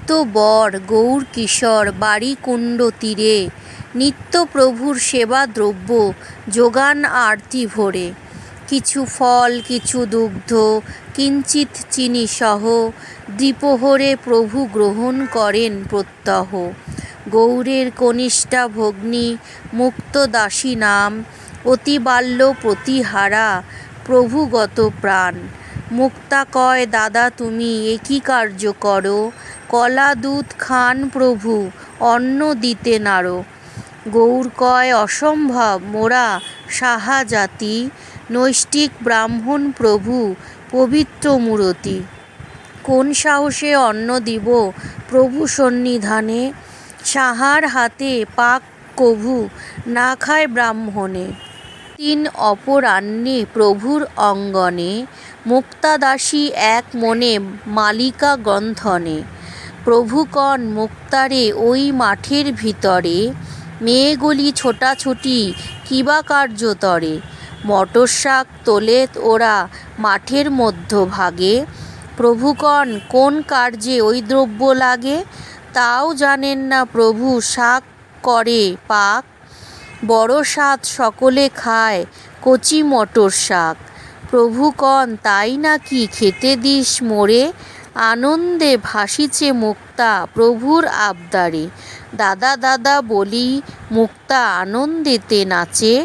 নিত্য বর গৌর কিশোর বাড়ি কুণ্ড তীরে, নিত্য প্রভুর সেবা দ্রব্য যোগান আরতি ভরে। কিছু ফল কিছু দুগ্ধ কিঞ্চিৎ চিনি সহ, দ্বিপ্রহরে প্রভু গ্রহণ করেন প্রত্যহ। গৌরের কনিষ্ঠা ভগ্নী মুক্তদাসী নাম, অতি বাল্য প্রতিহারা প্রভুগত প্রাণ। মুক্তা কয়, দাদা তুমি একই কার্য করো, কলা দুধ খান প্রভু অন্ন দিতে নারো। গৌর কয়, অসম্ভব মোরা সাহা জাতি, নৈষ্ঠিক ব্রাহ্মণ প্রভু পবিত্র মূরতি। কোন সাহসে অন্ন দিব প্রভু সন্নিধানে, সাহার হাতে পাক কভু না খায় ব্রাহ্মণে। তিন অপরাহ্নে প্রভুর অঙ্গনে, মুক্তাদাসী এক মনে মালিকা গ্রন্থনে। প্রভু কন মুক্তারে ওই মাঠের ভিতরে, মেয়েগুলি ছোটাছুটি কিবা কার্যতরে। মটর শাক তোলেত ওরা মাঠের মধ্যভাগে, প্রভু কন কোন কার্যে ওই দ্রব্য লাগে। তাও জানেন না প্রভু শাক করে পাক, বড় স্বাদ সকলে খায় কচি মটর শাক। প্রভু কন তাই নাকি খেতে দিস মোরে, আনন্দে ভাসিছে মুক্তা প্রভুর আবদারে। দাদা দাদা বলি মুক্তা আনন্দেতে নাচে,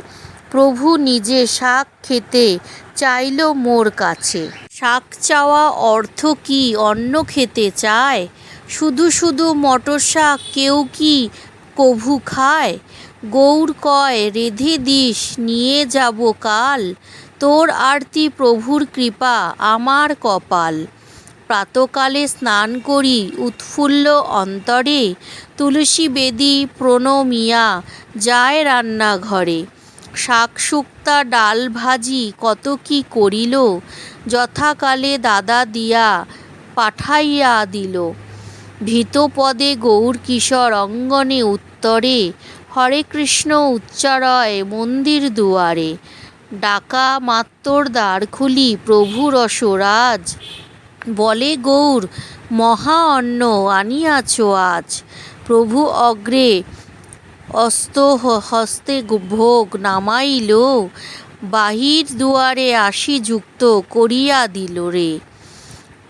প্রভু নিজে শাক খেতে চাইল মোর কাছে। শাক চাওয়া অর্থ কি অন্ন খেতে চায়, শুধু শুধু মটর শাক কেউ কি কভু খায়। গৌর কয়, রেঁধে দিস নিয়ে যাব কাল, তোর আরতি প্রভুর কৃপা আমার কপাল। প্রাতকালে স্নান করি উৎফুল্ল অন্তরে, তুলসী বেদী প্রণমিয়া যায় রান্নাঘরে। শাক শুক্তা ডাল ভাজি কত কি করিল, যথাকালে দাদা দিয়া পাঠাইয়া দিল। ভীতপদে গৌর কিশোর অঙ্গনে উত্তরে, হরে কৃষ্ণ উচ্চারয় মন্দির দুয়ারে। ডাকা মাত্তর দ্বার খুলি প্রভু রসরাজ, বলে গৌর মহা অন্ন আনিয়াছ আজ। প্রভু অগ্রে অস্ত হস্তে ভোগ নামাইল, বাহির দুয়ারে আসি যুক্ত করিয়া দিল রে।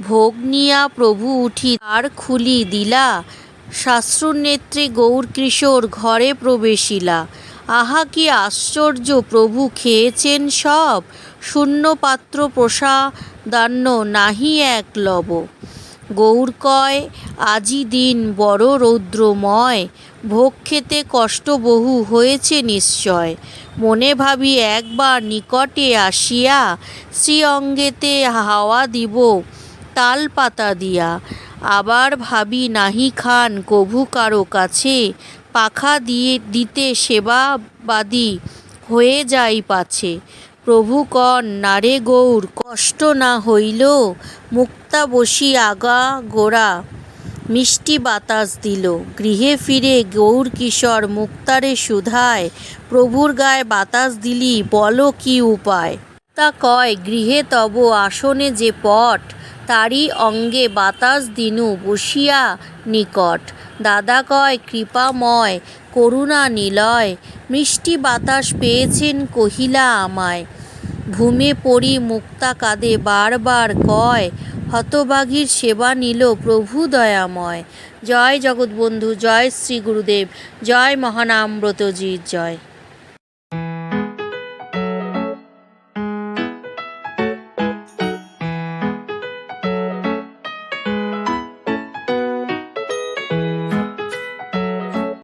ভোগ নিয়া প্রভু উঠি দ্বার খুলি দিলা, সাশ্রুনেত্রে গৌর কিশোর ঘরে প্রবেশিলা। আহা কি আশ্চর্য প্রভু খেয়েছেন সব, শূন্য পাত্র প্রসাদান্ন নাহি এক লব। গৌর কয়, আজি দিন বড় রৌদ্রময়, ভোগ খেতে কষ্ট বহু হয়েছে নিশ্চয়। মনে ভাবি একবার নিকটে আসিয়া, শ্রী অঙ্গেতে হাওয়া দিব তাল পাতা দিয়া। আবার ভাবি নাহি খান কভু কারো কাছে, পাখা দিয়ে দিতে সেবাবাদী হয়ে যাই পাছে। প্রভু কন, নারে গৌর কষ্ট না হইল, মুক্তা বসি আগা গোড়া মিষ্টি বাতাস দিল। গৃহে ফিরে গৌর কিশোর মুক্তারে শুধায়, প্রভুর গায়ে বাতাস দিলি বলো কি উপায়। মুক্তা কয়, গৃহে তব আসনে যে পট, তারই অঙ্গে বাতাস দিনু বসিয়া নিকট। দাদা কয়, কৃপাময় করুণা নিলয়, মিষ্টি বাতাস পেয়েছেন কহিলা আমায়। ভূমে পড়ি মুক্তা কাঁদে বারবার কয়, হতভাগীর সেবা নিল প্রভু দয়াময়। জয় জগৎবন্ধু, জয় শ্রী গুরুদেব, জয় মহানামব্রতজির জয়।